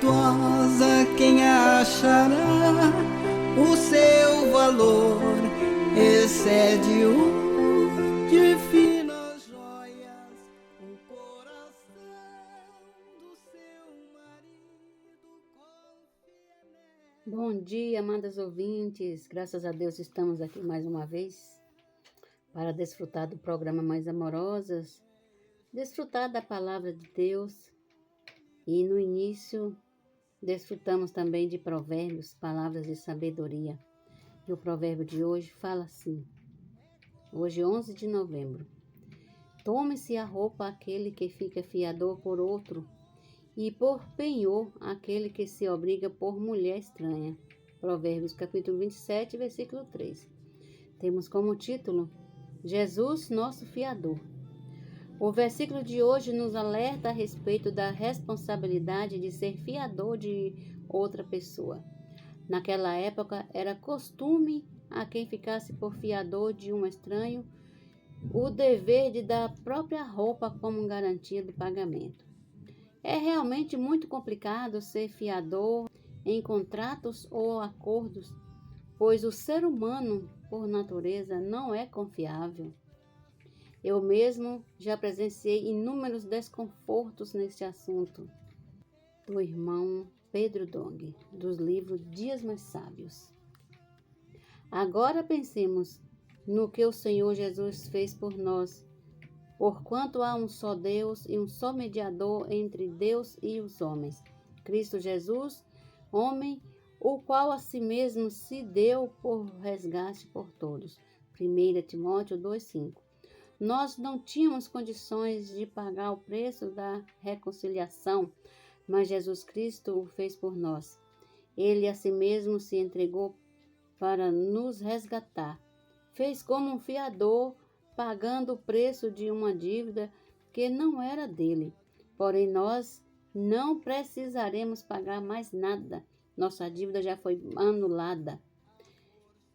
virtuosa, quem achará? O seu valor excede o de finas joias, o coração do seu marido confia nela. Bom dia, amadas ouvintes. Graças a Deus estamos aqui mais uma vez para desfrutar do programa Mais Amorosas, desfrutar da palavra de Deus. E no início desfrutamos também de provérbios, palavras de sabedoria. E o provérbio de hoje fala assim, hoje 11 de novembro. Tome-se a roupa aquele que fica fiador por outro, e por penhor aquele que se obriga por mulher estranha. Provérbios capítulo 27, versículo 3. Temos como título, Jesus, nosso fiador. O versículo de hoje nos alerta a respeito da responsabilidade de ser fiador de outra pessoa. Naquela época, era costume a quem ficasse por fiador de um estranho o dever de dar a própria roupa como garantia de pagamento. É realmente muito complicado ser fiador em contratos ou acordos, pois o ser humano, por natureza, não é confiável. Eu mesmo já presenciei inúmeros desconfortos neste assunto. Do irmão Pedro Dong, dos livros Dias Mais Sábios. Agora pensemos no que o Senhor Jesus fez por nós, porquanto há um só Deus e um só mediador entre Deus e os homens, Cristo Jesus, homem, o qual a si mesmo se deu por resgate por todos. 1 Timóteo 2,5. Nós não tínhamos condições de pagar o preço da reconciliação, mas Jesus Cristo o fez por nós. Ele a si mesmo se entregou para nos resgatar. Fez como um fiador, pagando o preço de uma dívida que não era dele. Porém, nós não precisaremos pagar mais nada. Nossa dívida já foi anulada.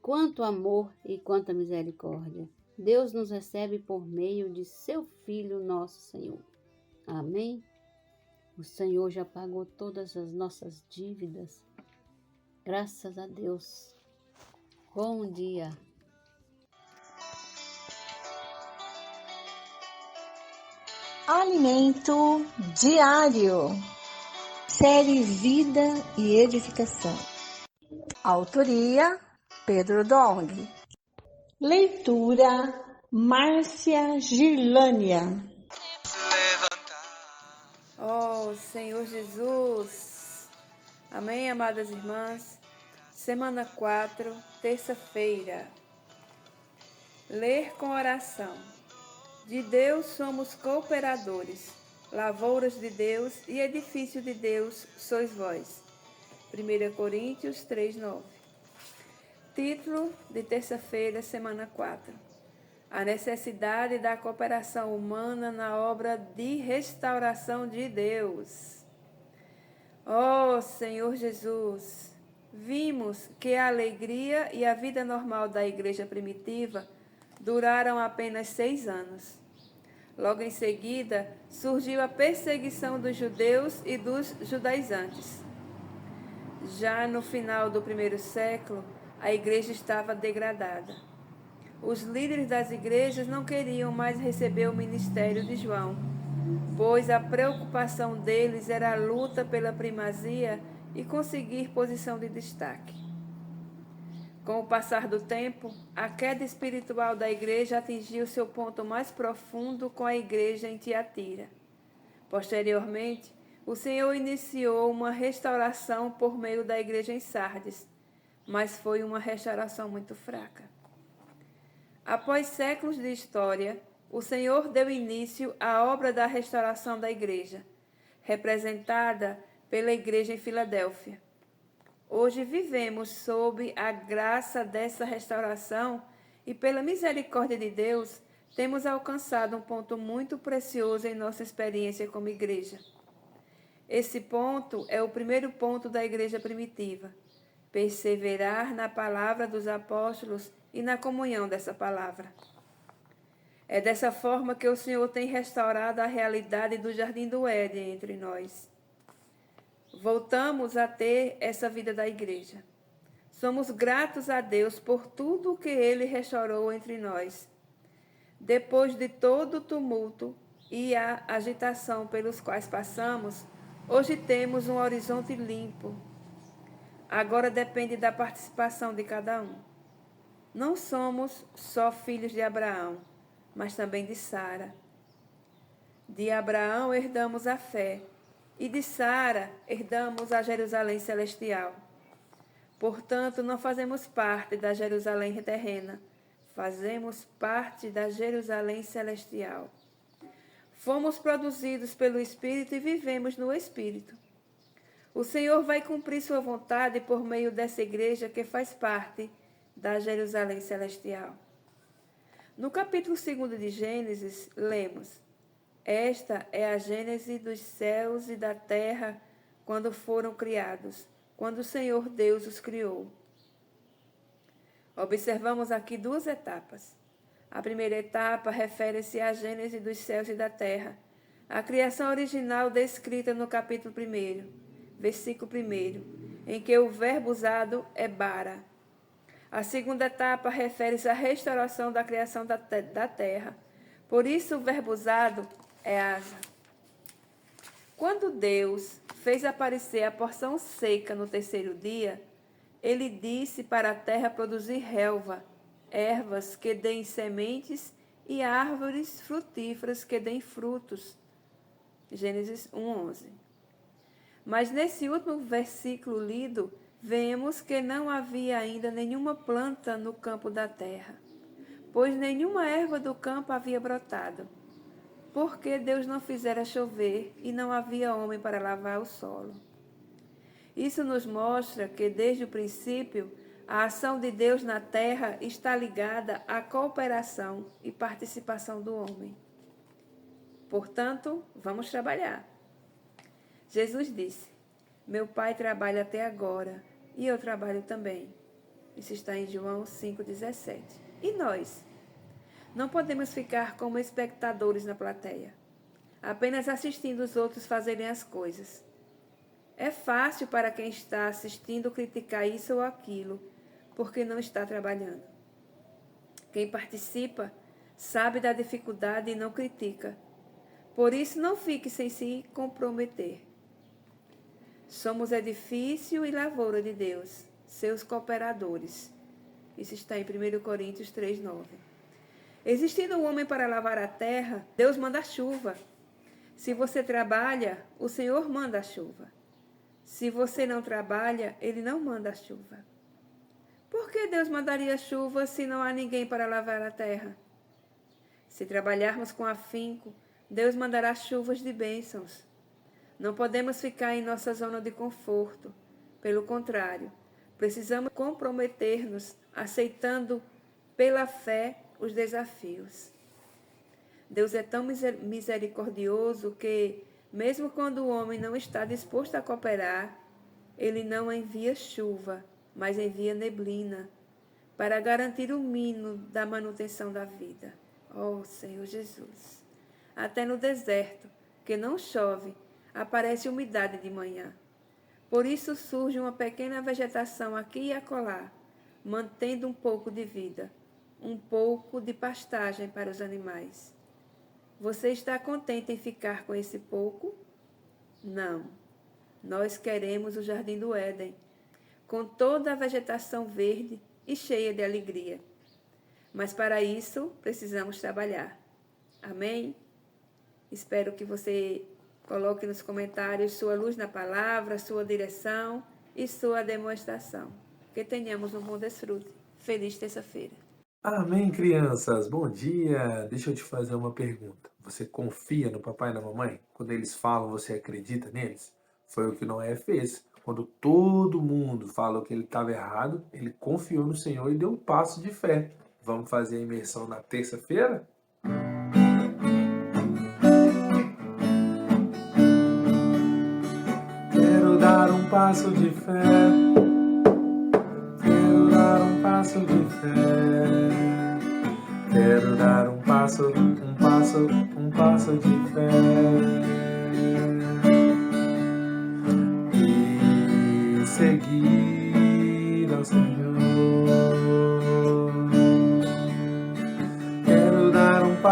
Quanto amor e quanta misericórdia! Deus nos recebe por meio de seu Filho, nosso Senhor. Amém? O Senhor já pagou todas as nossas dívidas. Graças a Deus. Bom dia. Alimento diário. Série Vida e Edificação. Autoria Pedro Dong. Leitura Márcia Girlânia. Oh, Senhor Jesus. Amém, amadas irmãs. Semana 4, terça-feira. Ler com oração. De Deus somos cooperadores, lavouras de Deus e edifício de Deus sois vós. 1 Coríntios 3:9. Título de terça-feira, semana 4. A necessidade da cooperação humana na obra de restauração de Deus. Oh, Senhor Jesus, vimos que a alegria e a vida normal da igreja primitiva duraram apenas 6 anos. Logo em seguida, surgiu a perseguição dos judeus e dos judaizantes. Já no final do primeiro século, a igreja estava degradada. Os líderes das igrejas não queriam mais receber o ministério de João, pois a preocupação deles era a luta pela primazia e conseguir posição de destaque. Com o passar do tempo, a queda espiritual da igreja atingiu seu ponto mais profundo com a igreja em Tiatira. Posteriormente, o Senhor iniciou uma restauração por meio da igreja em Sardes, mas foi uma restauração muito fraca. Após séculos de história, o Senhor deu início à obra da restauração da igreja, representada pela igreja em Filadélfia. Hoje vivemos sob a graça dessa restauração e pela misericórdia de Deus, temos alcançado um ponto muito precioso em nossa experiência como igreja. Esse ponto é o primeiro ponto da igreja primitiva: perseverar na palavra dos apóstolos e na comunhão dessa palavra. É dessa forma que o Senhor tem restaurado a realidade do Jardim do Éden entre nós. voltamos a ter essa vida da igreja. Somos gratos a Deus por tudo o que Ele restaurou entre nós. Depois de todo o tumulto e a agitação pelos quais passamos, hoje temos um horizonte limpo. Agora depende da participação de cada um. Não somos só filhos de Abraão, mas também de Sara. De Abraão herdamos a fé, e de Sara herdamos a Jerusalém celestial. Portanto, não fazemos parte da Jerusalém terrena, fazemos parte da Jerusalém celestial. Fomos produzidos pelo Espírito e vivemos no Espírito. O Senhor vai cumprir sua vontade por meio dessa igreja que faz parte da Jerusalém celestial. No capítulo 2 de Gênesis, lemos: Esta é a gênese dos céus e da terra quando foram criados, quando o Senhor Deus os criou. Observamos aqui duas etapas. A primeira etapa refere-se à gênese dos céus e da terra, a criação original descrita no capítulo 1, versículo 1, em que o verbo usado é bara. A segunda etapa refere-se à restauração da criação da terra. Por isso o verbo usado é asa. Quando Deus fez aparecer a porção seca no terceiro dia, Ele disse para a terra produzir relva, ervas que deem sementes e árvores frutíferas que deem frutos. Gênesis 1:11. Mas nesse último versículo lido, vemos que não havia ainda nenhuma planta no campo da terra, pois nenhuma erva do campo havia brotado, porque Deus não fizera chover e não havia homem para lavar o solo. Isso nos mostra que, desde o princípio, a ação de Deus na terra está ligada à cooperação e participação do homem. Portanto, vamos trabalhar. Jesus disse: Meu Pai trabalha até agora e eu trabalho também. Isso está em João 5,17. E nós? Não podemos ficar como espectadores na plateia, apenas assistindo os outros fazerem as coisas. É fácil para quem está assistindo criticar isso ou aquilo, porque não está trabalhando. Quem participa sabe da dificuldade e não critica. Por isso, não fique sem se comprometer. Somos edifício e lavoura de Deus, seus cooperadores. Isso está em 1 Coríntios 3:9. Existindo um homem para lavar a terra, Deus manda a chuva. Se você trabalha, o Senhor manda a chuva. Se você não trabalha, Ele não manda a chuva. Por que Deus mandaria chuva se não há ninguém para lavar a terra? Se trabalharmos com afinco, Deus mandará chuvas de bênçãos. Não podemos ficar em nossa zona de conforto. Pelo contrário, precisamos comprometer-nos, aceitando pela fé os desafios. Deus é tão misericordioso que, mesmo quando o homem não está disposto a cooperar, Ele não envia chuva, mas envia neblina, para garantir o mínimo da manutenção da vida. Oh, Senhor Jesus! Até no deserto, que não chove, aparece umidade de manhã. Por isso surge uma pequena vegetação aqui e acolá, mantendo um pouco de vida, um pouco de pastagem para os animais. Você está contente em ficar com esse pouco? Não. Nós queremos o Jardim do Éden, com toda a vegetação verde e cheia de alegria. Mas para isso, precisamos trabalhar. Amém? Espero que você coloque nos comentários sua luz na palavra, sua direção e sua demonstração. Que tenhamos um bom desfrute. Feliz terça-feira. Amém, crianças. Bom dia. Deixa eu te fazer uma pergunta. Você confia no papai e na mamãe? Quando eles falam, você acredita neles? Foi o que Noé fez. Quando todo mundo falou que ele estava errado, ele confiou no Senhor e deu um passo de fé. Vamos fazer a imersão na terça-feira? Quero dar um passo de fé. Quero dar um passo de fé. Quero dar um passo de fé.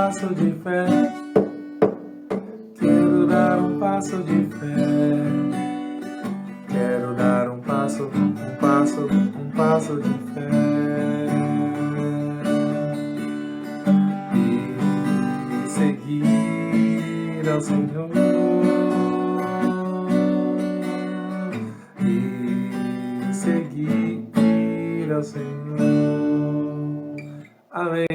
passo de fé. Quero dar um passo de fé. Quero dar um passo de fé. E seguir ao Senhor. E seguir ao Senhor. Amém.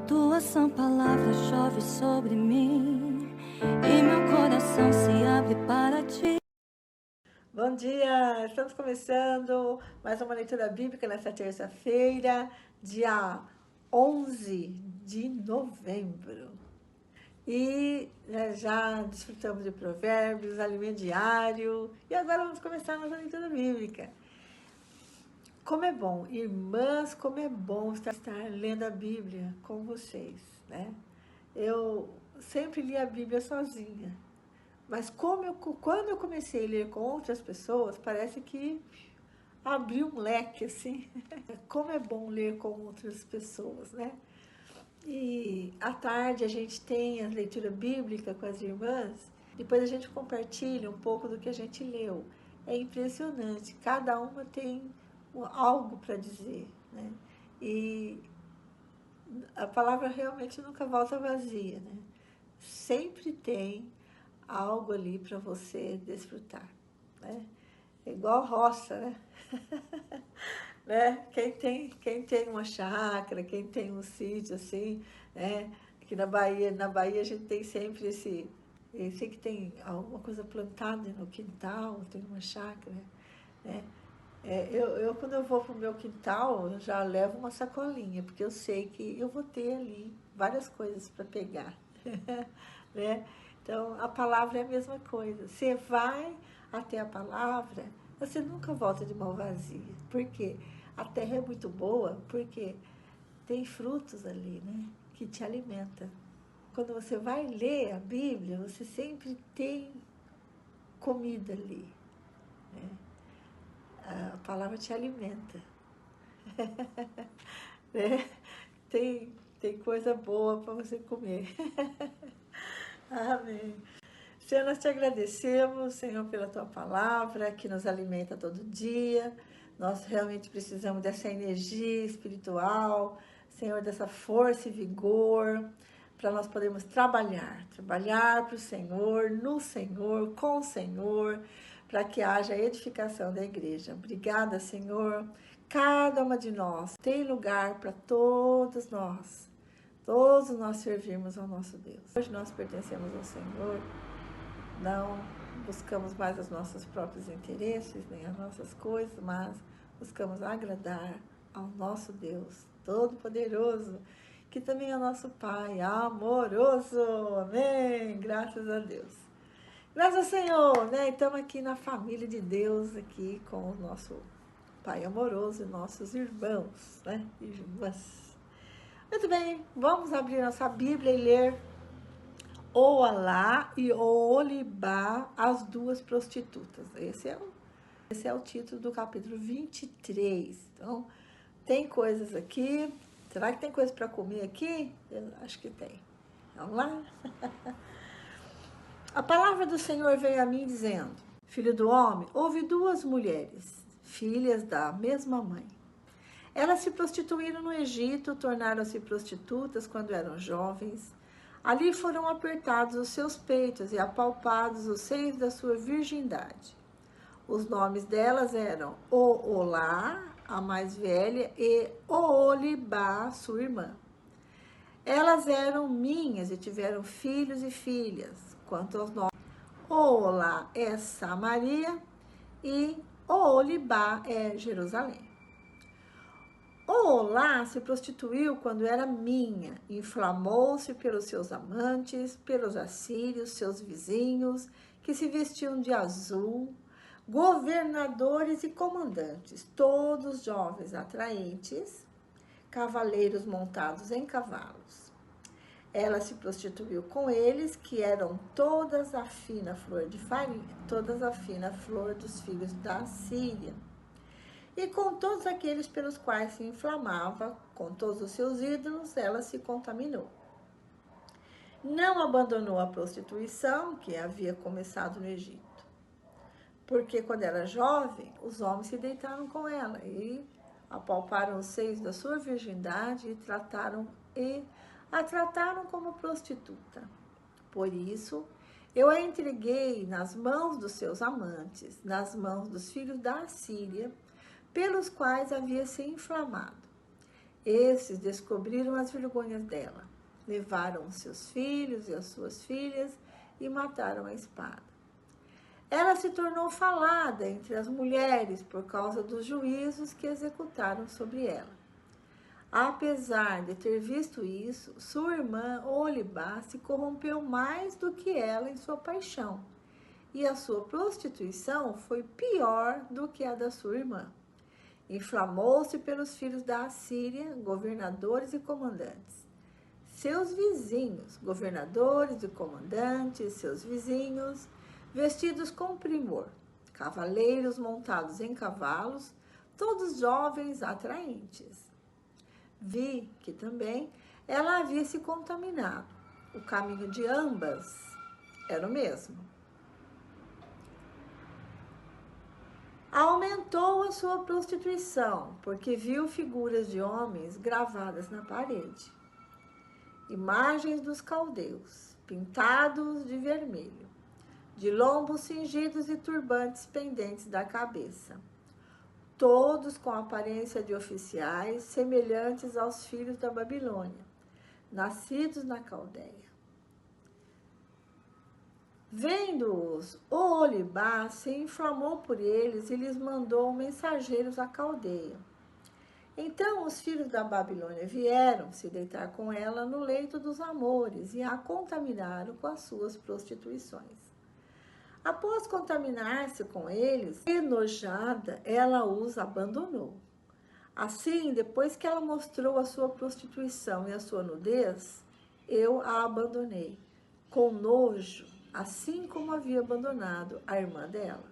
Tua sã palavra chove sobre mim e meu coração se abre para ti. Bom dia! Estamos começando mais uma leitura bíblica nessa terça-feira, dia 11 de novembro. E já desfrutamos de provérbios, alimento diário, e agora vamos começar a nossa leitura bíblica. Como é bom, irmãs, como é bom estar lendo a Bíblia com vocês, né? Eu sempre li a Bíblia sozinha, mas quando eu comecei a ler com outras pessoas, parece que abriu um leque, assim. Como é bom ler com outras pessoas, né? E à tarde a gente tem a leitura bíblica com as irmãs, depois a gente compartilha um pouco do que a gente leu. É impressionante, cada uma tem algo para dizer, né? E a palavra realmente nunca volta vazia, né? Sempre tem algo ali para você desfrutar, né? É igual roça, né? Né? Quem tem uma chácara, quem tem um sítio assim, né? Aqui na Bahia a gente tem sempre esse que tem alguma coisa plantada no quintal, tem uma chácara, né? Eu quando eu vou para o meu quintal, eu já levo uma sacolinha, porque eu sei que eu vou ter ali várias coisas para pegar, né? Então, a palavra é a mesma coisa. Você vai até a palavra, você nunca volta de mão vazia. Por quê? A terra é muito boa, porque tem frutos ali, né? Que te alimentam. Quando você vai ler a Bíblia, você sempre tem comida ali, né? A palavra te alimenta. Né? Tem coisa boa para você comer. Amém. Senhor, nós te agradecemos, Senhor, pela tua palavra que nos alimenta todo dia. Nós realmente precisamos dessa energia espiritual, Senhor, dessa força e vigor, para nós podermos trabalhar para o Senhor, no Senhor, com o Senhor, para que haja edificação da igreja. Obrigada, Senhor. Cada uma de nós tem lugar para todos nós servirmos ao nosso Deus. Hoje nós pertencemos ao Senhor, não buscamos mais os nossos próprios interesses, nem as nossas coisas, mas buscamos agradar ao nosso Deus Todo-Poderoso, que também é nosso Pai amoroso. Amém! Graças a Deus. Graças ao Senhor, né? Estamos aqui na família de Deus, aqui com o nosso Pai amoroso e nossos irmãos, né? Irmãs. Muito bem, vamos abrir nossa Bíblia e ler Oholá e Oholibá, as duas prostitutas. Esse é o título do capítulo 23. Então, tem coisas aqui. Será que tem coisa para comer aqui? Eu acho que tem. Vamos lá? A palavra do Senhor veio a mim dizendo: Filho do homem, houve duas mulheres, filhas da mesma mãe. Elas se prostituíram no Egito, tornaram-se prostitutas quando eram jovens. Ali foram apertados os seus peitos e apalpados os seios da sua virgindade. Os nomes delas eram Oholá, a mais velha, e Oholibá, sua irmã. Elas eram minhas e tiveram filhos e filhas. Quanto aos nomes, Oholá é Samaria e Oholibá é Jerusalém. Oholá se prostituiu quando era minha, inflamou-se pelos seus amantes, pelos assírios, seus vizinhos, que se vestiam de azul, governadores e comandantes, todos jovens atraentes, cavaleiros montados em cavalos. Ela se prostituiu com eles, que eram todas a fina flor de farinha, todas a fina flor dos filhos da Síria. E com todos aqueles pelos quais se inflamava, com todos os seus ídolos, ela se contaminou. Não abandonou a prostituição que havia começado no Egito, porque quando era jovem, os homens se deitaram com ela e apalparam os seios da sua virgindade e a trataram como prostituta. Por isso, eu a entreguei nas mãos dos seus amantes, nas mãos dos filhos da Assíria, pelos quais havia se inflamado. Esses descobriram as vergonhas dela, levaram os seus filhos e as suas filhas e mataram a espada. Ela se tornou falada entre as mulheres por causa dos juízos que executaram sobre ela. Apesar de ter visto isso, sua irmã Oholibá se corrompeu mais do que ela em sua paixão, e a sua prostituição foi pior do que a da sua irmã. Inflamou-se pelos filhos da Assíria, governadores e comandantes. Seus vizinhos, governadores e comandantes, seus vizinhos, vestidos com primor, cavaleiros montados em cavalos, todos jovens atraentes. Vi que também ela havia se contaminado. O caminho de ambas era o mesmo. Aumentou a sua prostituição, porque viu figuras de homens gravadas na parede. Imagens dos caldeus, pintados de vermelho, de lombos cingidos e turbantes pendentes da cabeça. Todos com aparência de oficiais, semelhantes aos filhos da Babilônia, nascidos na Caldeia. Vendo-os, Oholibá se inflamou por eles e lhes mandou mensageiros à Caldeia. Então os filhos da Babilônia vieram se deitar com ela no leito dos amores e a contaminaram com as suas prostituições. Após contaminar-se com eles, enojada, ela os abandonou. Assim, depois que ela mostrou a sua prostituição e a sua nudez, eu a abandonei, com nojo, assim como havia abandonado a irmã dela.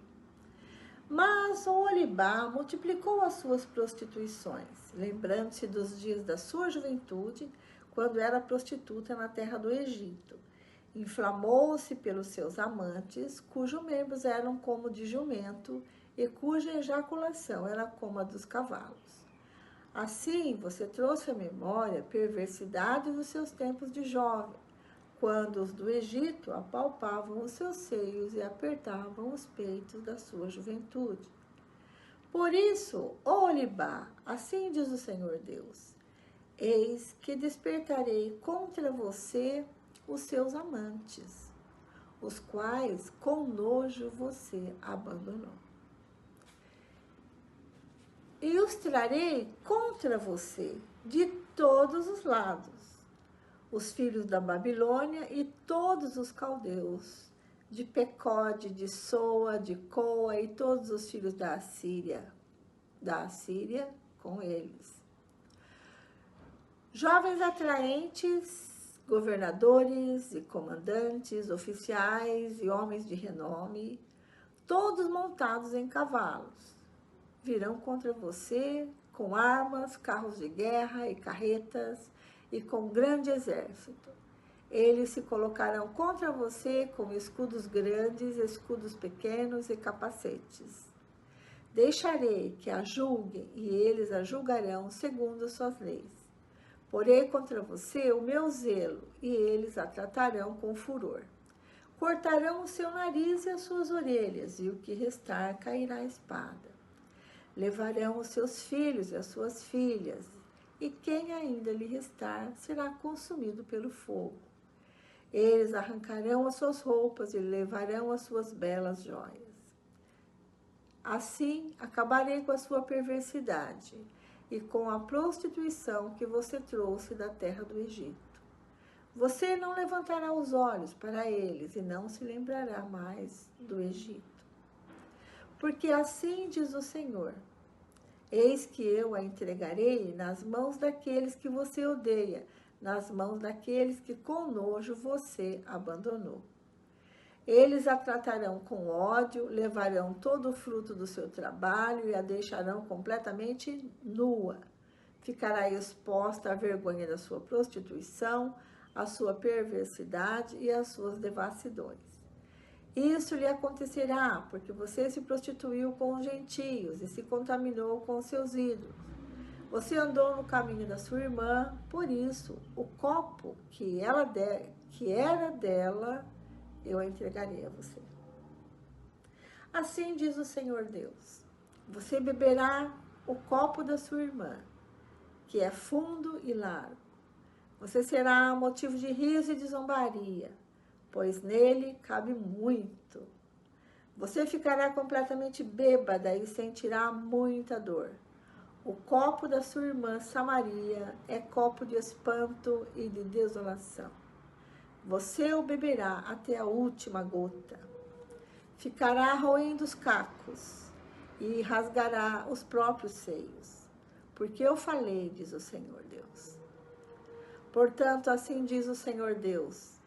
Mas Oholibá multiplicou as suas prostituições, lembrando-se dos dias da sua juventude, quando era prostituta na terra do Egito. Inflamou-se pelos seus amantes, cujos membros eram como de jumento e cuja ejaculação era como a dos cavalos. Assim, você trouxe à memória a perversidade dos seus tempos de jovem, quando os do Egito apalpavam os seus seios e apertavam os peitos da sua juventude. Por isso, Oholibá, assim diz o Senhor Deus, eis que despertarei contra você os seus amantes, os quais com nojo você abandonou. E os trarei contra você de todos os lados, os filhos da Babilônia e todos os caldeus, de Pecode, de Soa, de Coa e todos os filhos da Assíria com eles. Jovens atraentes, governadores e comandantes, oficiais e homens de renome, todos montados em cavalos, virão contra você com armas, carros de guerra e carretas e com grande exército. Eles se colocarão contra você com escudos grandes, escudos pequenos e capacetes. Deixarei que a julguem e eles a julgarão segundo suas leis. Porei contra você o meu zelo, e eles a tratarão com furor. Cortarão o seu nariz e as suas orelhas, e o que restar cairá a espada. Levarão os seus filhos e as suas filhas, e quem ainda lhe restar será consumido pelo fogo. Eles arrancarão as suas roupas e levarão as suas belas joias. Assim, acabarei com a sua perversidade e com a prostituição que você trouxe da terra do Egito. Você não levantará os olhos para eles e não se lembrará mais do Egito. Porque assim diz o Senhor, eis que eu a entregarei nas mãos daqueles que você odeia, nas mãos daqueles que com nojo você abandonou. Eles a tratarão com ódio, levarão todo o fruto do seu trabalho e a deixarão completamente nua. Ficará exposta à vergonha da sua prostituição, à sua perversidade e às suas devassidões. Isso lhe acontecerá porque você se prostituiu com os gentios e se contaminou com os seus ídolos. Você andou no caminho da sua irmã, por isso o copo que era dela, eu a entregarei a você. Assim diz o Senhor Deus: você beberá o copo da sua irmã, que é fundo e largo. Você será motivo de riso e de zombaria, pois nele cabe muito. Você ficará completamente bêbada e sentirá muita dor. O copo da sua irmã Samaria é copo de espanto e de desolação. Você o beberá até a última gota. Ficará roendo os cacos e rasgará os próprios seios. Porque eu falei, diz o Senhor Deus. Portanto, assim diz o Senhor Deus: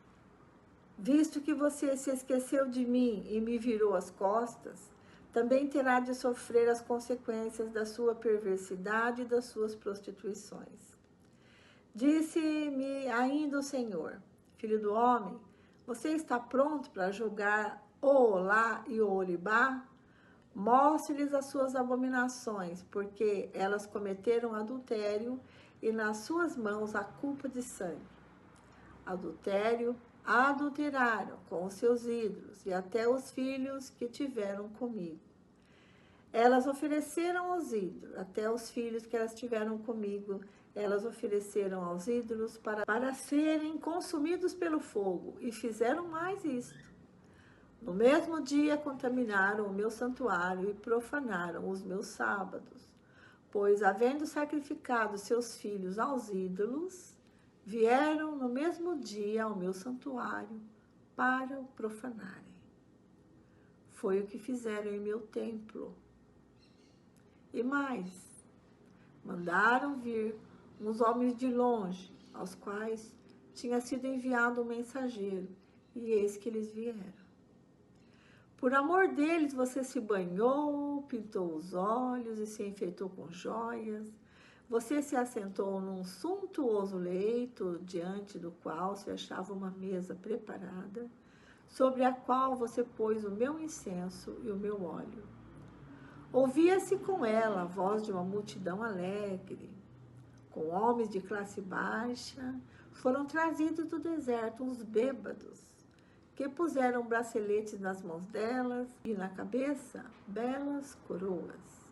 visto que você se esqueceu de mim e me virou as costas, também terá de sofrer as consequências da sua perversidade e das suas prostituições. Disse-me ainda o Senhor: filho do homem, você está pronto para julgar Oolá e Oholibá? Mostre-lhes as suas abominações, porque elas cometeram adultério e nas suas mãos a culpa de sangue. Adultério, adulteraram com os seus ídolos e até os filhos que tiveram comigo. Elas ofereceram aos ídolos, até os filhos que elas tiveram comigo, elas ofereceram aos ídolos para serem consumidos pelo fogo, e fizeram mais isto. No mesmo dia contaminaram o meu santuário e profanaram os meus sábados, pois, havendo sacrificado seus filhos aos ídolos, vieram no mesmo dia ao meu santuário para o profanarem. Foi o que fizeram em meu templo. E mais, mandaram vir uns homens de longe, aos quais tinha sido enviado um mensageiro, e eis que eles vieram. Por amor deles, você se banhou, pintou os olhos e se enfeitou com joias. Você se assentou num suntuoso leito, diante do qual se achava uma mesa preparada, sobre a qual você pôs o meu incenso e o meu óleo. Ouvia-se com ela a voz de uma multidão alegre. Com homens de classe baixa, foram trazidos do deserto uns bêbados, que puseram braceletes nas mãos delas e na cabeça belas coroas.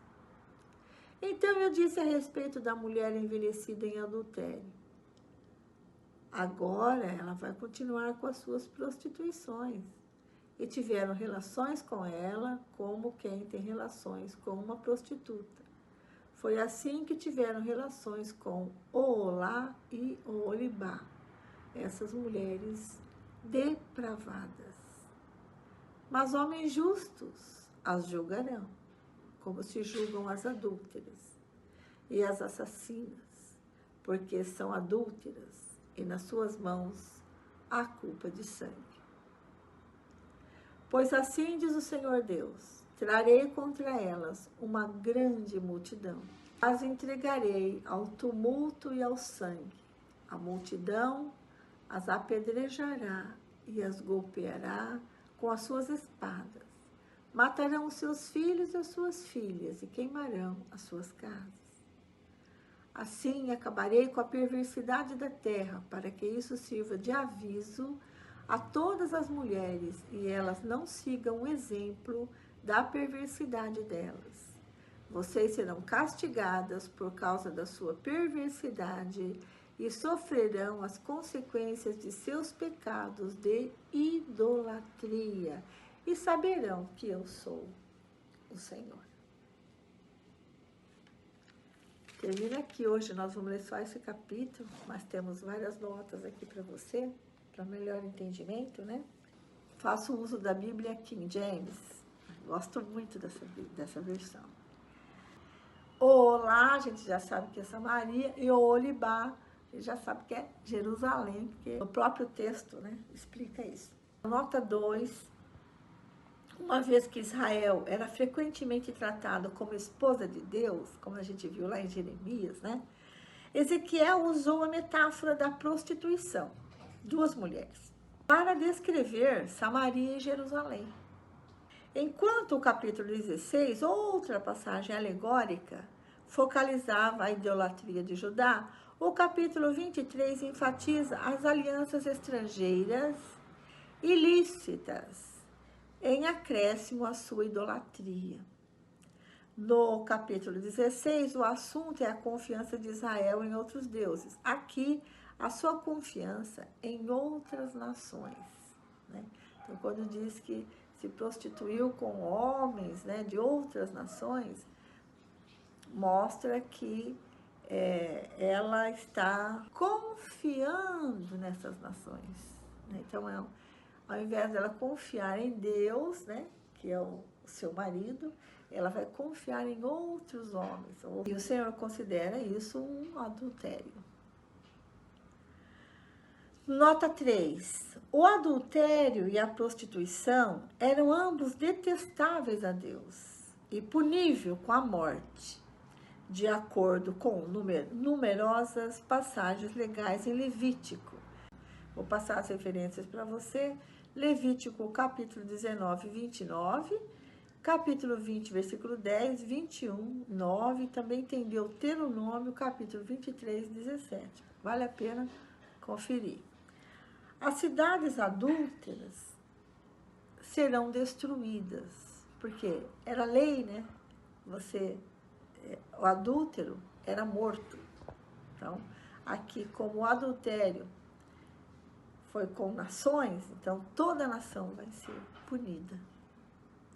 Então eu disse a respeito da mulher envelhecida em adultério: agora ela vai continuar com as suas prostituições. E tiveram relações com ela como quem tem relações com uma prostituta. Foi assim que tiveram relações com Oolá e Oholibá, essas mulheres depravadas. Mas homens justos as julgarão, como se julgam as adúlteras e as assassinas, porque são adúlteras e nas suas mãos há culpa de sangue. Pois assim diz o Senhor Deus: trarei contra elas uma grande multidão. As entregarei ao tumulto e ao sangue. A multidão as apedrejará e as golpeará com as suas espadas. Matarão os seus filhos e as suas filhas e queimarão as suas casas. Assim acabarei com a perversidade da terra, para que isso sirva de aviso a todas as mulheres e elas não sigam o exemplo da perversidade delas. Vocês serão castigadas por causa da sua perversidade e sofrerão as consequências de seus pecados de idolatria e saberão que eu sou o Senhor. Termina aqui hoje, nós vamos ler só esse capítulo, mas temos várias notas aqui para você, para melhor entendimento, né? Faço uso da Bíblia King James, gosto muito dessa versão. Oolá, a gente já sabe que é Samaria, e Oholibá, Ele já sabe que é Jerusalém, porque o próprio texto, né, explica isso. Nota 2. Uma vez que Israel era frequentemente tratado como esposa de Deus, como a gente viu lá em Jeremias, né? Ezequiel usou a metáfora da prostituição, 2 mulheres, para descrever Samaria e Jerusalém. Enquanto o capítulo 16, outra passagem alegórica, focalizava a idolatria de Judá, o capítulo 23 enfatiza as alianças estrangeiras ilícitas, em acréscimo à sua idolatria. No capítulo 16, o assunto é a confiança de Israel em outros deuses. Aqui, a sua confiança em outras nações, né? Então, quando diz que se prostituiu com homens, né, de outras nações, mostra que ela está confiando nessas nações, né? Então, ao invés dela confiar em Deus, né, que é o seu marido, ela vai confiar em outros homens. E o Senhor considera isso um adultério. Nota 3. O adultério e a prostituição eram ambos detestáveis a Deus e punível com a morte, de acordo com numerosas passagens legais em Levítico. Vou passar as referências para você. Levítico, capítulo 19, 29, capítulo 20, versículo 10, 21, 9, também tem Deuteronômio, capítulo 23, 17. Vale a pena conferir. As cidades adúlteras serão destruídas, porque era lei, né? O adúltero era morto. Então, aqui, como o adultério foi com nações, então toda nação vai ser punida,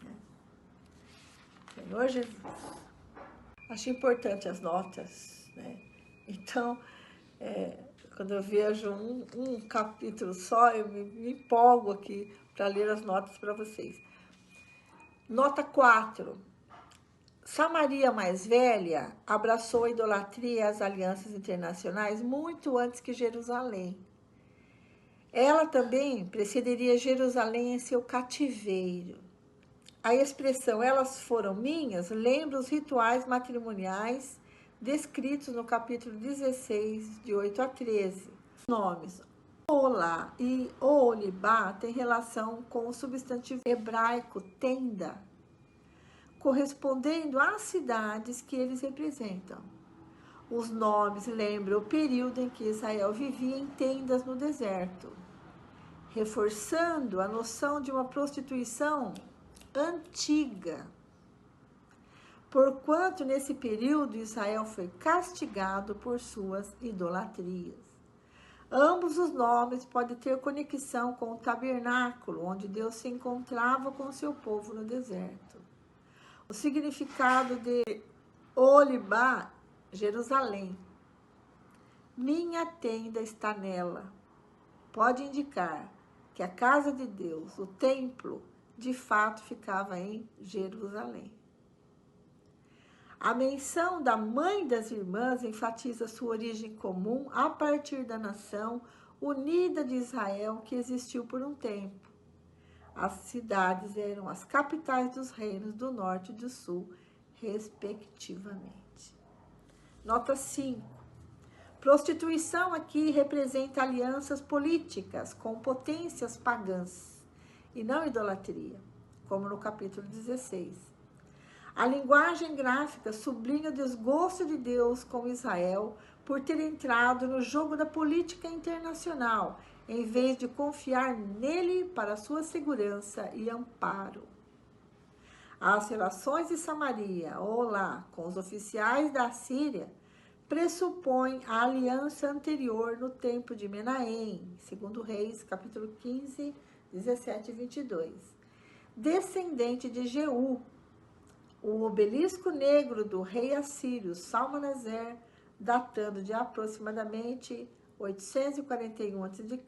né? Senhor Jesus. Acho importante as notas, né? Então, quando eu vejo um capítulo só, eu me empolgo aqui para ler as notas para vocês. Nota 4. Samaria mais velha abraçou a idolatria e as alianças internacionais muito antes que Jerusalém. Ela também precederia Jerusalém em seu cativeiro. A expressão "elas foram minhas" lembra os rituais matrimoniais descritos no capítulo 16, de 8 a 13. Os nomes Olá e Oholibá têm relação com o substantivo hebraico tenda, correspondendo às cidades que eles representam. Os nomes lembram o período em que Israel vivia em tendas no deserto, reforçando a noção de uma prostituição antiga, porquanto nesse período Israel foi castigado por suas idolatrias. Ambos os nomes podem ter conexão com o tabernáculo, onde Deus se encontrava com seu povo no deserto. O significado de Olibá, Jerusalém, minha tenda está nela, pode indicar que a casa de Deus, o templo, de fato ficava em Jerusalém. A menção da mãe das irmãs enfatiza sua origem comum a partir da nação unida de Israel que existiu por um tempo. As cidades eram as capitais dos reinos do norte e do sul, respectivamente. Nota 5. Prostituição aqui representa alianças políticas com potências pagãs e não idolatria, como no capítulo 16. A linguagem gráfica sublinha o desgosto de Deus com Israel por ter entrado no jogo da política internacional, em vez de confiar nele para sua segurança e amparo. As relações de Samaria, ou lá, com os oficiais da Síria, pressupõem a aliança anterior no tempo de Menahem, 2 Reis, capítulo 15, 17 e 22. Descendente de Jeú, o obelisco negro do rei assírio Salmaneser, datando de aproximadamente 841 a.C.,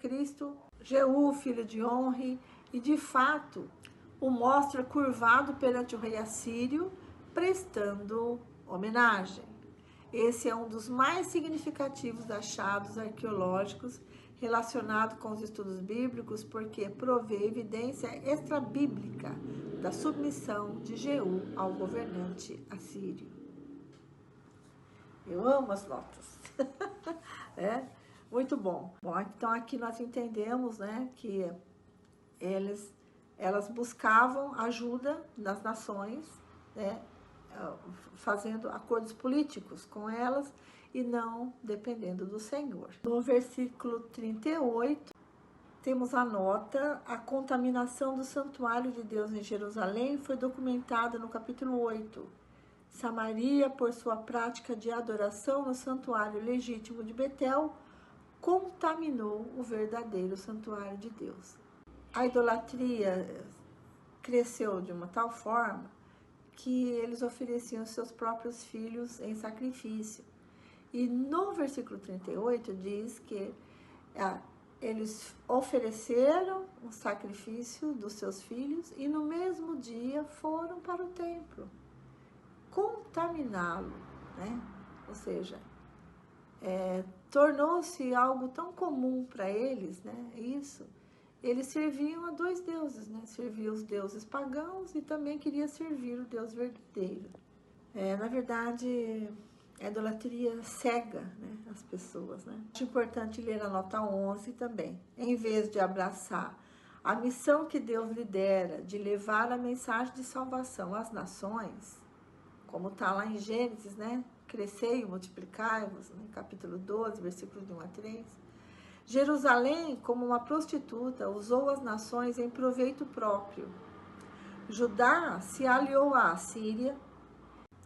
Jeú, filho de Onri, e de fato o mostra curvado perante o rei assírio, prestando homenagem. Esse é um dos mais significativos achados arqueológicos relacionado com os estudos bíblicos, porque provê evidência extrabíblica da submissão de Jeú ao governante assírio. Eu amo as notas. Muito bom. Bom, então aqui nós entendemos, né, que elas buscavam ajuda das nações, né, fazendo acordos políticos com elas e não dependendo do Senhor. No versículo 38, temos a nota: a contaminação do santuário de Deus em Jerusalém foi documentada no capítulo 8. Samaria, por sua prática de adoração no santuário legítimo de Betel, contaminou o verdadeiro santuário de Deus. A idolatria cresceu de uma tal forma que eles ofereciam seus próprios filhos em sacrifício. E no versículo 38 diz que eles ofereceram o sacrifício dos seus filhos e no mesmo dia foram para o templo contaminá-lo, né? Ou seja, tornou-se algo tão comum para eles, né? Isso. Eles serviam a dois deuses, né? Serviam os deuses pagãos e também queria servir o Deus verdadeiro. Na verdade, a idolatria cega, né, as pessoas, né? Acho importante ler a nota 11 também. Em vez de abraçar a missão que Deus lhe dera de levar a mensagem de salvação às nações, como está lá em Gênesis, né? Crescei e multiplicai-vos, né? Capítulo 12, versículos de 1 a 3. Jerusalém, como uma prostituta, usou as nações em proveito próprio. Judá se aliou à Assíria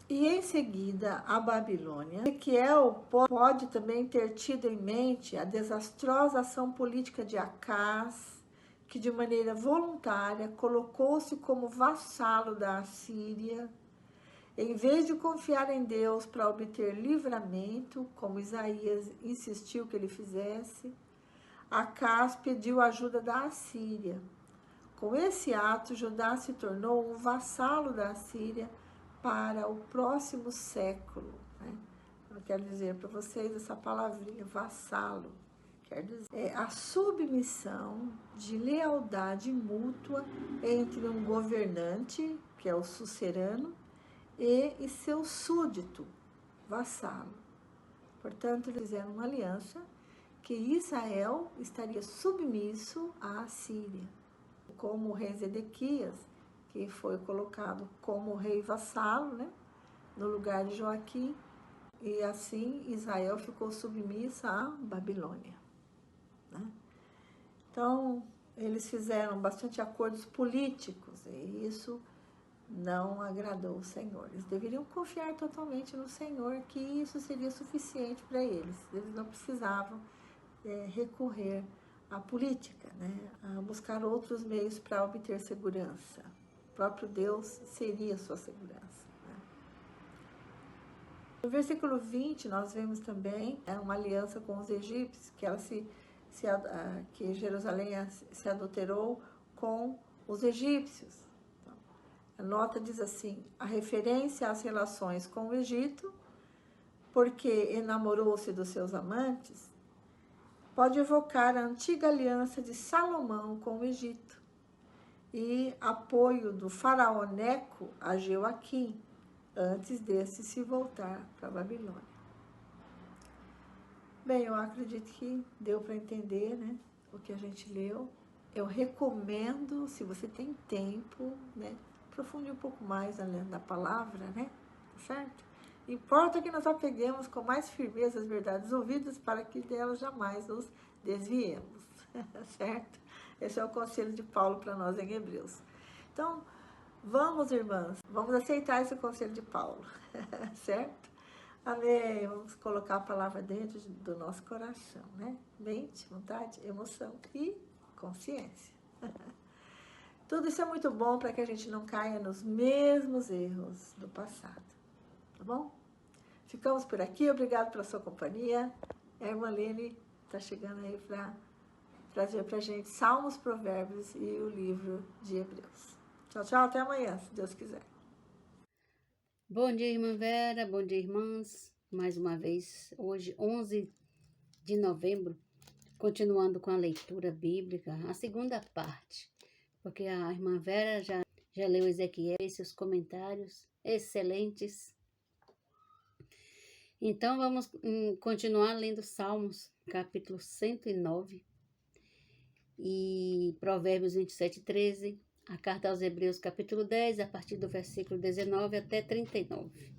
e em seguida à Babilônia. Ezequiel pode também ter tido em mente a desastrosa ação política de Acaz, que de maneira voluntária colocou-se como vassalo da Assíria. Em vez de confiar em Deus para obter livramento, como Isaías insistiu que ele fizesse, Acaz pediu ajuda da Assíria. Com esse ato, Judá se tornou um vassalo da Assíria para o próximo século, né? Eu quero dizer para vocês essa palavrinha, vassalo, quer dizer a submissão de lealdade mútua entre um governante, que é o sucerano, e seu súdito, vassalo. Portanto, eles fizeram uma aliança que Israel estaria submisso à Assíria, como o rei Zedequias, que foi colocado como rei vassalo, né, no lugar de Joaquim, e assim Israel ficou submissa à Babilônia, né? Então, eles fizeram bastante acordos políticos, e isso não agradou o Senhor. Eles deveriam confiar totalmente no Senhor, que isso seria suficiente para eles. Eles não precisavam recorrer à política, né? A buscar outros meios para obter segurança. O próprio Deus seria sua segurança, né? No versículo 20, nós vemos também uma aliança com os egípcios, que Jerusalém se adulterou com os egípcios. A nota diz assim: a referência às relações com o Egito, porque enamorou-se dos seus amantes, pode evocar a antiga aliança de Salomão com o Egito e apoio do faraó Neco a Joaquim, antes desse se voltar para a Babilônia. Bem, eu acredito que deu para entender, né, o que a gente leu. Eu recomendo, se você tem tempo, né, aprofunde um pouco mais na palavra, né? Certo? Importa que nós apeguemos com mais firmeza as verdades ouvidas para que delas jamais nos desviemos, certo? Esse é o conselho de Paulo para nós em Hebreus. Então, vamos, irmãs, vamos aceitar esse conselho de Paulo, certo? Amém. Vamos colocar a palavra dentro do nosso coração, né? Mente, vontade, emoção e consciência. Tudo isso é muito bom para que a gente não caia nos mesmos erros do passado. Tá bom? Ficamos por aqui. Obrigado pela sua companhia. A irmã Lene está chegando aí para trazer para a gente Salmos, Provérbios e o livro de Hebreus. Tchau, tchau. Até amanhã, se Deus quiser. Bom dia, irmã Vera. Bom dia, irmãs. mais uma vez, hoje, 11 de novembro, continuando com a leitura bíblica, a segunda parte, porque a irmã Vera já leu Ezequiel e seus comentários excelentes. Então, vamos continuar lendo Salmos, capítulo 109, e Provérbios 27, 13, a carta aos Hebreus, capítulo 10, a partir do versículo 19 até 39.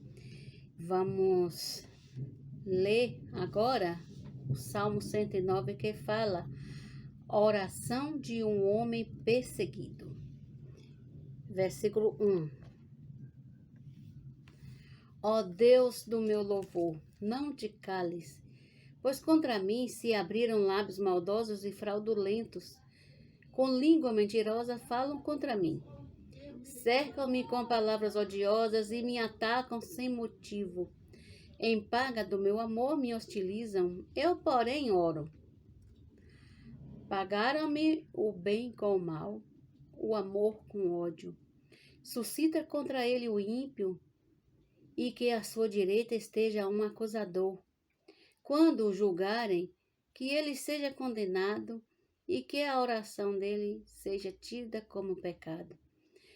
Vamos ler agora o Salmo 109, que fala oração de um homem perseguido. Versículo 1. Ó Deus do meu louvor, não te cales, pois contra mim se abriram lábios maldosos e fraudulentos, com língua mentirosa falam contra mim. Cercam-me com palavras odiosas e me atacam sem motivo. Em paga do meu amor me hostilizam, eu, porém, oro. Pagaram-me o bem com o mal, o amor com ódio. Suscita contra ele o ímpio, e que à sua direita esteja um acusador. Quando o julgarem, que ele seja condenado e que a oração dele seja tida como pecado.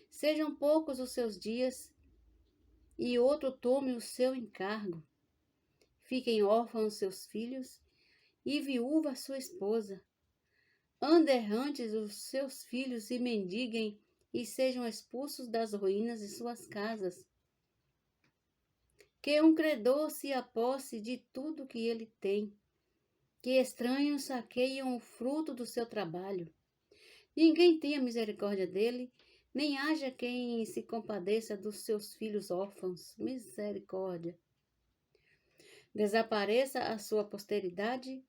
Sejam poucos os seus dias e outro tome o seu encargo. Fiquem órfãos seus filhos e viúva sua esposa. Andem errantes os seus filhos e mendiguem e sejam expulsos das ruínas de suas casas. Que um credor se aposse de tudo que ele tem, que estranhos saqueiam o fruto do seu trabalho. Ninguém tenha misericórdia dele, nem haja quem se compadeça dos seus filhos órfãos. Misericórdia. Desapareça a sua posteridade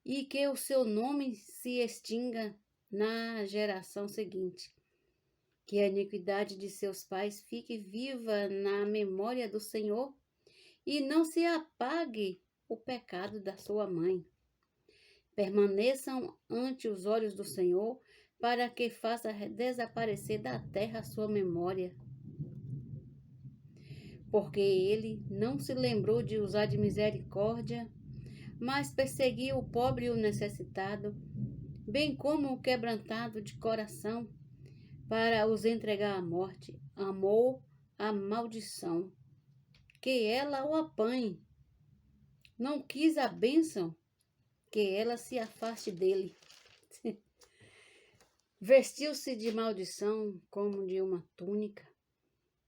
e que o seu nome se extinga na geração seguinte. Que a iniquidade de seus pais fique viva na memória do Senhor e não se apague o pecado da sua mãe. Permaneçam ante os olhos do Senhor para que faça desaparecer da terra a sua memória. Porque ele não se lembrou de usar de misericórdia, mas perseguiu o pobre e o necessitado, bem como o quebrantado de coração, para os entregar à morte. Amou a maldição, que ela o apanhe. Não quis a bênção, que ela se afaste dele. Vestiu-se de maldição como de uma túnica,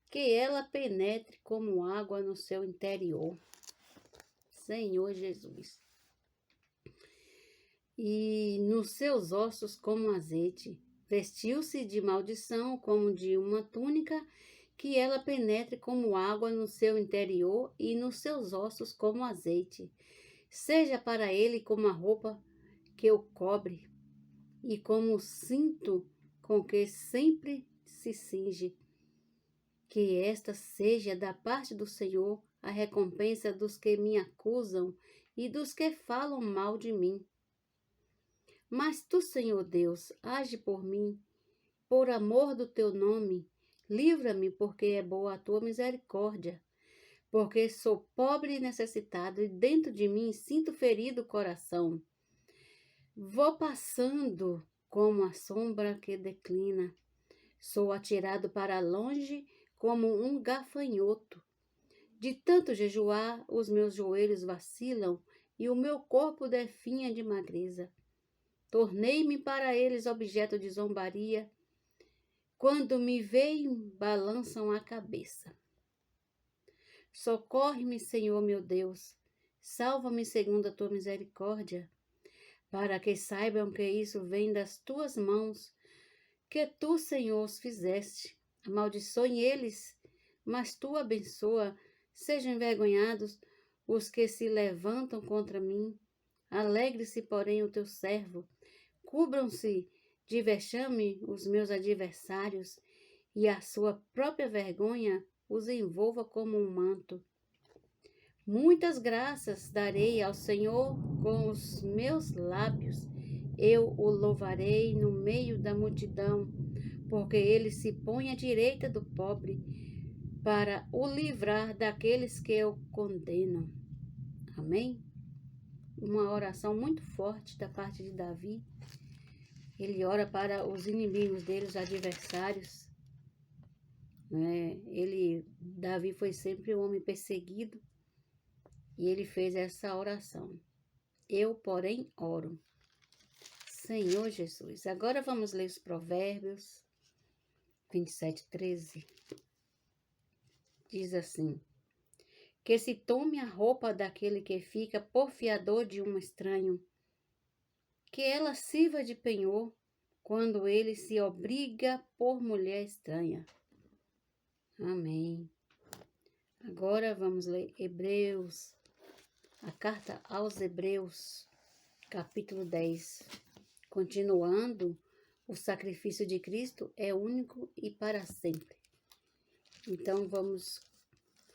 que ela penetre como água no seu interior. Senhor Jesus. E nos seus ossos como azeite. Vestiu-se de maldição como de uma túnica, que ela penetre como água no seu interior e nos seus ossos como azeite. Seja para ele como a roupa que o cobre e como o cinto com que sempre se cinge. Que esta seja da parte do Senhor a recompensa dos que me acusam e dos que falam mal de mim. Mas tu, Senhor Deus, age por mim, por amor do teu nome, livra-me, porque é boa a tua misericórdia. Porque sou pobre e necessitado, e dentro de mim sinto ferido o coração. Vou passando como a sombra que declina. Sou atirado para longe como um gafanhoto. De tanto jejuar, os meus joelhos vacilam e o meu corpo definha de magreza. Tornei-me para eles objeto de zombaria. Quando me veem, balançam a cabeça. Socorre-me, Senhor meu Deus. Salva-me segundo a tua misericórdia, para que saibam que isso vem das tuas mãos, que tu, Senhor, os fizeste. Amaldiçoe eles, mas tu abençoa. Sejam envergonhados os que se levantam contra mim. Alegre-se, porém, o teu servo. Cubram-se de vexame os meus adversários, e a sua própria vergonha os envolva como um manto. Muitas graças darei ao Senhor com os meus lábios. Eu o louvarei no meio da multidão, porque ele se põe à direita do pobre. para o livrar daqueles que o condenam. Amém? Uma oração muito forte da parte de Davi. Ele ora para os inimigos dele, os adversários. Davi foi sempre um homem perseguido e ele fez essa oração. Eu, porém, oro. Senhor Jesus. Agora vamos ler os Provérbios 27:13. Diz assim: que se tome a roupa daquele que fica porfiador de um estranho, que ela sirva de penhor quando ele se obriga por mulher estranha. Amém. Agora vamos ler Hebreus, a carta aos Hebreus, capítulo 10. Continuando, o sacrifício de Cristo é único e para sempre. Então vamos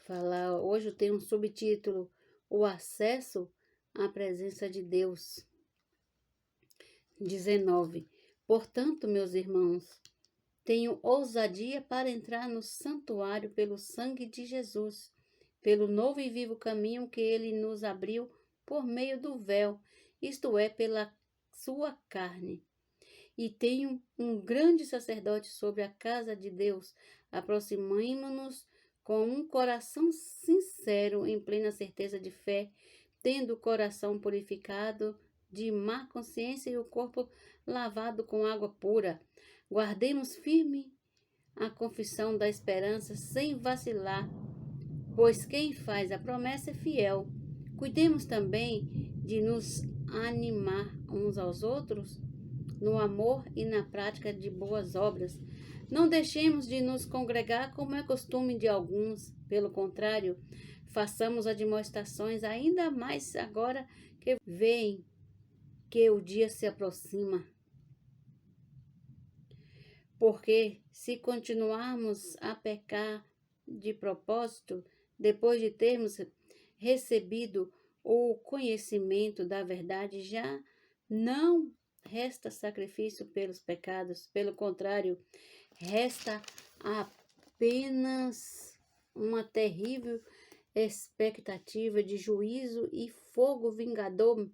falar, hoje tem um subtítulo, o acesso à presença de Deus. 19. Portanto, meus irmãos, tenho ousadia para entrar no santuário pelo sangue de Jesus, pelo novo e vivo caminho que ele nos abriu por meio do véu, isto é, pela sua carne. E tenho um grande sacerdote sobre a casa de Deus. Aproximemo-nos com um coração sincero, em plena certeza de fé, tendo o coração purificado de má consciência e o corpo lavado com água pura. Guardemos firme a confissão da esperança sem vacilar, pois quem faz a promessa é fiel. Cuidemos também de nos animar uns aos outros no amor e na prática de boas obras. Não deixemos de nos congregar como é costume de alguns. Pelo contrário, façamos admoestações ainda mais agora que veem que o dia se aproxima. Porque se continuarmos a pecar de propósito, depois de termos recebido o conhecimento da verdade, já não resta sacrifício pelos pecados. Pelo contrário, resta apenas uma terrível expectativa de juízo e fogo vingador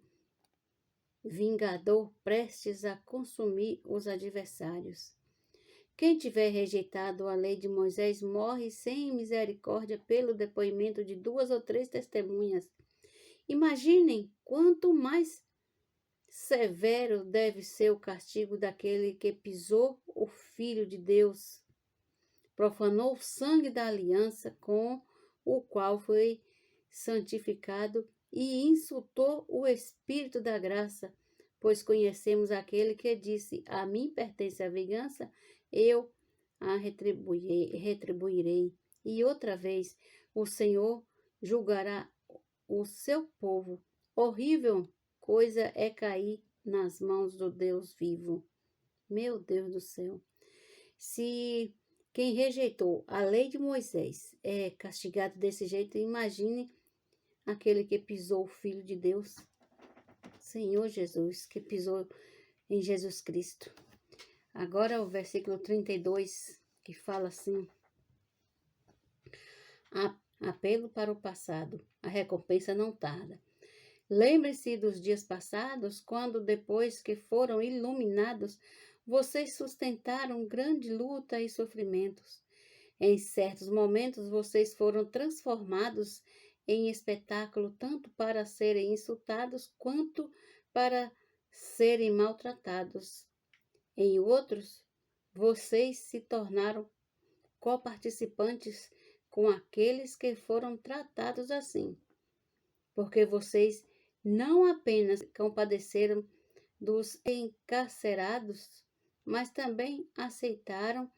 prestes a consumir os adversários. Quem tiver rejeitado a lei de Moisés morre sem misericórdia pelo depoimento de 2 ou 3 testemunhas. Imaginem quanto mais severo deve ser o castigo daquele que pisou o Filho de Deus, profanou o sangue da aliança com o qual foi santificado e insultou o Espírito da graça, pois conhecemos aquele que disse: a mim pertence a vingança, eu a retribuirei. E outra vez, o Senhor julgará o seu povo. Horrível coisa é cair nas mãos do Deus vivo. Meu Deus do céu. Se quem rejeitou a lei de Moisés é castigado desse jeito, imagine aquele que pisou o Filho de Deus, Senhor Jesus, que pisou em Jesus Cristo. Agora o versículo 32, que fala assim: apelo para o passado, a recompensa não tarda. Lembre-se dos dias passados, quando, depois que foram iluminados, vocês sustentaram grande luta e sofrimentos. Em certos momentos, vocês foram transformados em espetáculo, tanto para serem insultados quanto para serem maltratados. Em outros, vocês se tornaram coparticipantes com aqueles que foram tratados assim, porque vocês não apenas compadeceram dos encarcerados, mas também aceitaram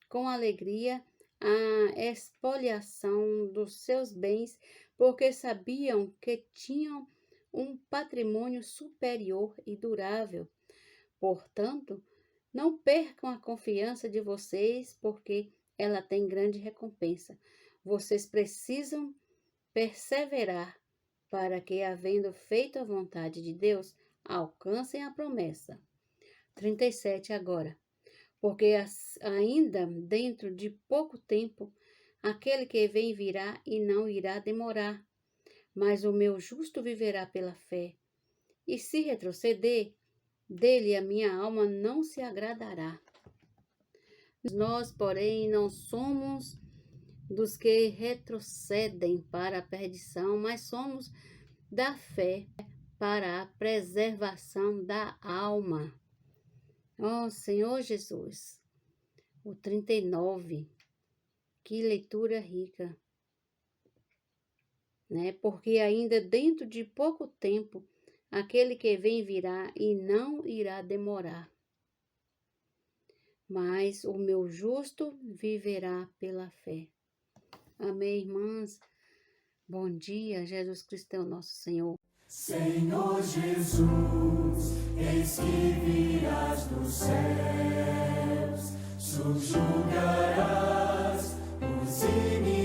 com alegria a expoliação dos seus bens, porque sabiam que tinham um patrimônio superior e durável. Portanto, não percam a confiança de vocês, porque ela tem grande recompensa. Vocês precisam perseverar para que, havendo feito a vontade de Deus, alcancem a promessa. 37 agora. Porque ainda dentro de pouco tempo Aquele que vem virá e não irá demorar, mas o meu justo viverá pela fé. E se retroceder, dele a minha alma não se agradará. Nós, porém, não somos dos que retrocedem para a perdição, mas somos da fé para a preservação da alma. Ó Senhor Jesus, o 39, que leitura rica, né? Porque ainda dentro de pouco tempo, aquele que vem virá e não irá demorar. Mas o meu justo viverá pela fé. Amém, irmãs? Bom dia, Jesus Cristo é o nosso Senhor. Senhor Jesus, eis que virás dos céus, subjugarás os inimigos.